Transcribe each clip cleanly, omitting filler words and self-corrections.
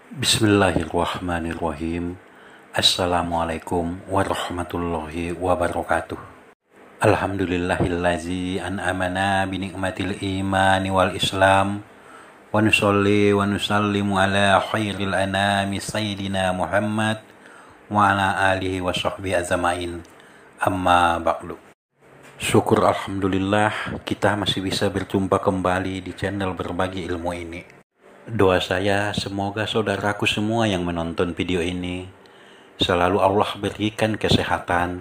Bismillahirrahmanirrahim. Assalamualaikum warahmatullahi wabarakatuh. Alhamdulillahillazi an'amana binikmatil imani wal islam wa nusalli wa nusallimu ala khairil anami sayyidina Muhammad wa ala alihi wa sahbihi azamain. Amma ba'du. Syukur alhamdulillah kita masih bisa berjumpa kembali di channel berbagi ilmu ini. Doa saya semoga saudaraku semua yang menonton video ini selalu Allah berikan kesehatan,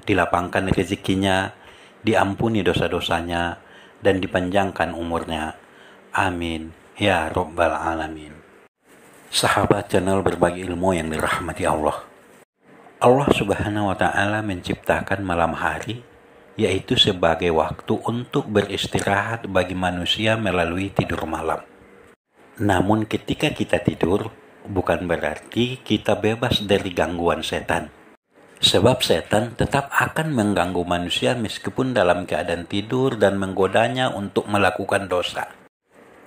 dilapangkan rezekinya, diampuni dosa-dosanya, dan dipanjangkan umurnya. Amin. Ya Rabbal Alamin. Sahabat channel berbagi ilmu yang dirahmati Allah. Allah Subhanahu wa Ta'ala menciptakan malam hari, yaitu sebagai waktu untuk beristirahat bagi manusia melalui tidur malam. Namun ketika kita tidur, bukan berarti kita bebas dari gangguan setan. Sebab setan tetap akan mengganggu manusia meskipun dalam keadaan tidur dan menggodanya untuk melakukan dosa.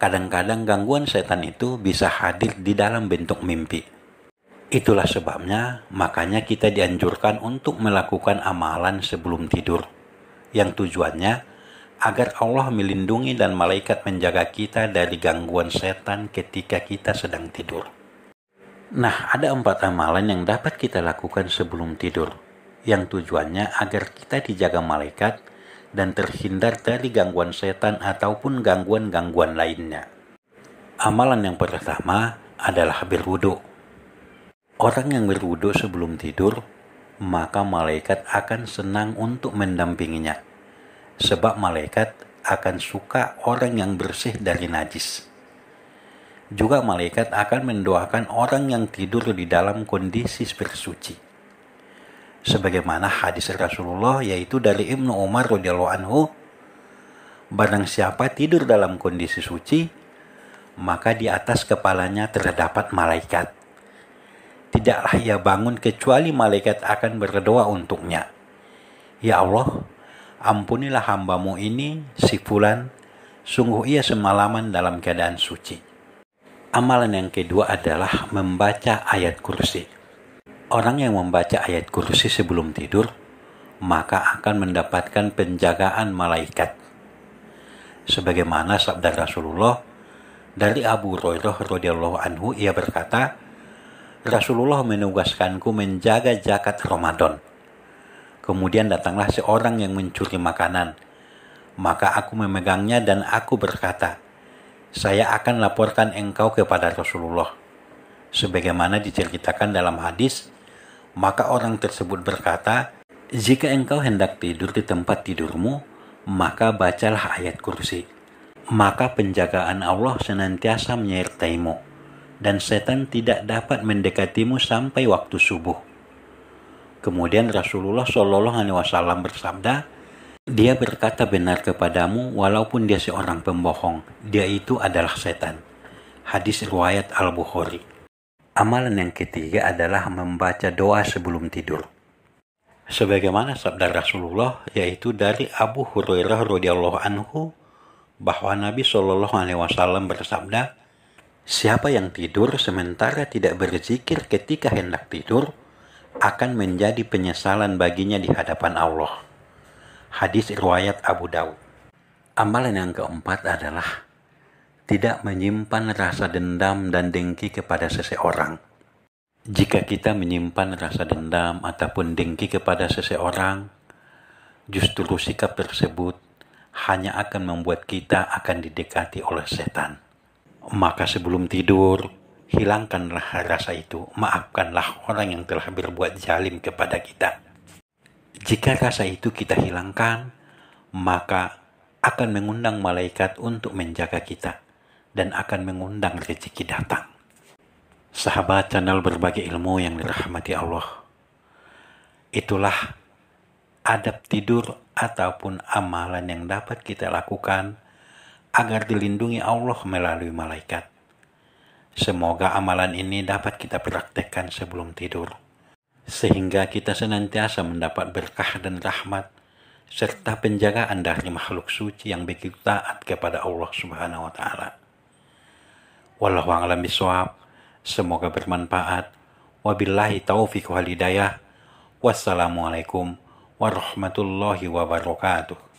Kadang-kadang gangguan setan itu bisa hadir di dalam bentuk mimpi. Itulah sebabnya, makanya kita dianjurkan untuk melakukan amalan sebelum tidur, yang tujuannya agar Allah melindungi dan malaikat menjaga kita dari gangguan setan ketika kita sedang tidur. Nah, ada 4 amalan yang dapat kita lakukan sebelum tidur, yang tujuannya agar kita dijaga malaikat dan terhindar dari gangguan setan ataupun gangguan-gangguan lainnya. Amalan yang pertama adalah berwudu. Orang yang berwudu sebelum tidur, maka malaikat akan senang untuk mendampinginya. Sebab malaikat akan suka orang yang bersih dari najis. Juga malaikat akan mendoakan orang yang tidur di dalam kondisi bersuci. Sebagaimana hadis Rasulullah yaitu dari Ibnu Umar radhiyallahu anhu, barang siapa tidur dalam kondisi suci, maka di atas kepalanya terdapat malaikat. Tidaklah ia bangun kecuali malaikat akan berdoa untuknya. Ya Allah, ampunilah hambamu ini, si fulan, sungguh ia semalaman dalam keadaan suci. Amalan yang kedua adalah membaca ayat kursi. Orang yang membaca ayat kursi sebelum tidur, maka akan mendapatkan penjagaan malaikat. Sebagaimana sabda Rasulullah dari Abu Hurairah radhiyallahu anhu, ia berkata, Rasulullah menugaskanku menjaga zakat Ramadan. Kemudian datanglah seorang yang mencuri makanan. Maka aku memegangnya dan aku berkata, saya akan laporkan engkau kepada Rasulullah. Sebagaimana diceritakan dalam hadis, maka orang tersebut berkata, jika engkau hendak tidur di tempat tidurmu, maka bacalah ayat kursi. Maka penjagaan Allah senantiasa menyertaimu, dan setan tidak dapat mendekatimu sampai waktu subuh. Kemudian Rasulullah Shallallahu Alaihi Wasallam bersabda, dia berkata benar kepadamu walaupun dia seorang pembohong, dia itu adalah setan. Hadis riwayat Al-Bukhari. Amalan yang ketiga adalah membaca doa sebelum tidur. Sebagaimana sabda Rasulullah yaitu dari Abu Hurairah radhiyallahu anhu, bahwa Nabi Shallallahu Alaihi Wasallam bersabda, siapa yang tidur sementara tidak berzikir ketika hendak tidur, akan menjadi penyesalan baginya di hadapan Allah. Hadis riwayat Abu Daud. Amalan yang keempat adalah tidak menyimpan rasa dendam dan dengki kepada seseorang. Jika kita menyimpan rasa dendam ataupun dengki kepada seseorang, justru sikap tersebut hanya akan membuat kita akan didekati oleh setan. Maka sebelum tidur, hilangkanlah rasa itu, maafkanlah orang yang telah berbuat zalim kepada kita. Jika rasa itu kita hilangkan, maka akan mengundang malaikat untuk menjaga kita dan akan mengundang rezeki datang. Sahabat channel berbagi ilmu yang dirahmati Allah, itulah adab tidur ataupun amalan yang dapat kita lakukan agar dilindungi Allah melalui malaikat. Semoga amalan ini dapat kita praktekkan sebelum tidur, sehingga kita senantiasa mendapat berkah dan rahmat, serta penjagaan dari makhluk suci yang begitu taat kepada Allah Subhanahu wa Ta'ala. Wallahu a'lam bishawab. Semoga bermanfaat. Wabillahi taufiq wal hidayah. Wassalamualaikum warahmatullahi wabarakatuh.